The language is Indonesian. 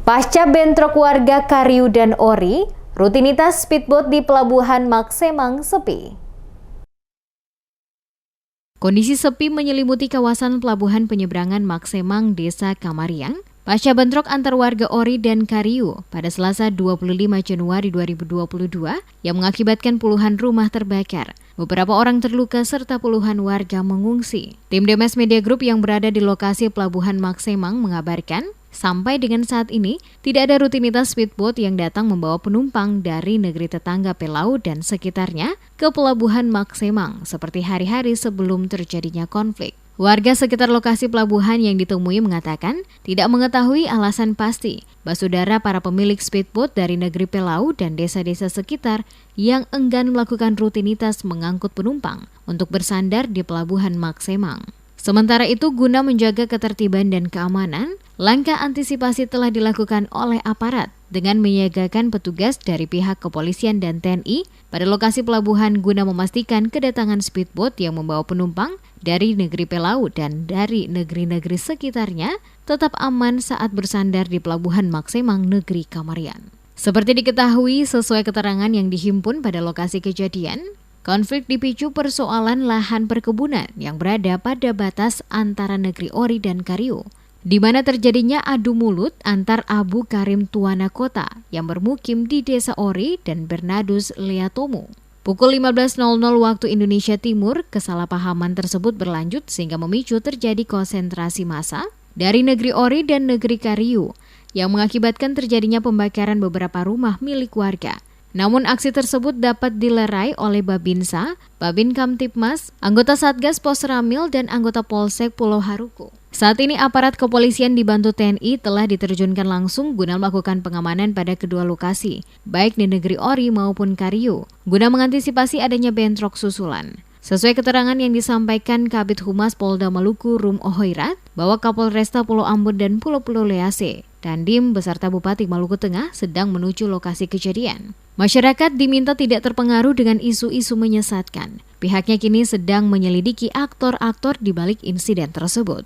Pasca bentrok warga Kariu dan Ori, rutinitas speedboat di Pelabuhan Maksemang sepi. Kondisi sepi menyelimuti kawasan pelabuhan penyeberangan Maksemang, Desa Kamariang, pasca bentrok antar warga Ori dan Kariu pada Selasa 25 Januari 2022 yang mengakibatkan puluhan rumah terbakar. Beberapa orang terluka serta puluhan warga mengungsi. Tim Demes Media Group yang berada di lokasi Pelabuhan Maksemang mengabarkan, sampai dengan saat ini, tidak ada rutinitas speedboat yang datang membawa penumpang dari negeri tetangga Pelau dan sekitarnya ke Pelabuhan Maksemang seperti hari-hari sebelum terjadinya konflik. Warga sekitar lokasi pelabuhan yang ditemui mengatakan tidak mengetahui alasan pasti basudara para pemilik speedboat dari negeri Pelau dan desa-desa sekitar yang enggan melakukan rutinitas mengangkut penumpang untuk bersandar di Pelabuhan Maksemang. Sementara itu, guna menjaga ketertiban dan keamanan, langkah antisipasi telah dilakukan oleh aparat dengan menyiagakan petugas dari pihak kepolisian dan TNI pada lokasi pelabuhan guna memastikan kedatangan speedboat yang membawa penumpang dari negeri Pelau dan dari negeri-negeri sekitarnya tetap aman saat bersandar di Pelabuhan Maksemang, negeri Kamariang. Seperti diketahui sesuai keterangan yang dihimpun pada lokasi kejadian, konflik dipicu persoalan lahan perkebunan yang berada pada batas antara negeri Ori dan Kariu, di mana terjadinya adu mulut antar Abu Karim Tuana Kota yang bermukim di Desa Ori dan Bernadus Leatomo. Pukul 15.00 waktu Indonesia Timur, kesalahpahaman tersebut berlanjut sehingga memicu terjadi konsentrasi massa dari negeri Ori dan negeri Kariu yang mengakibatkan terjadinya pembakaran beberapa rumah milik warga. Namun aksi tersebut dapat dilerai oleh Babinsa, Babin Kamtipmas, anggota Satgas Posramil dan anggota Polsek Pulau Haruko. Saat ini aparat kepolisian dibantu TNI telah diterjunkan langsung guna melakukan pengamanan pada kedua lokasi, baik di negeri Ori maupun Kariu, guna mengantisipasi adanya bentrok susulan. Sesuai keterangan yang disampaikan Kabid Humas Polda Maluku Rum Ohoirat, bahwa Kapolresta Pulau Ambon dan Pulau Lease, Dandim beserta Bupati Maluku Tengah sedang menuju lokasi kejadian. Masyarakat diminta tidak terpengaruh dengan isu-isu menyesatkan. Pihaknya kini sedang menyelidiki aktor-aktor di balik insiden tersebut.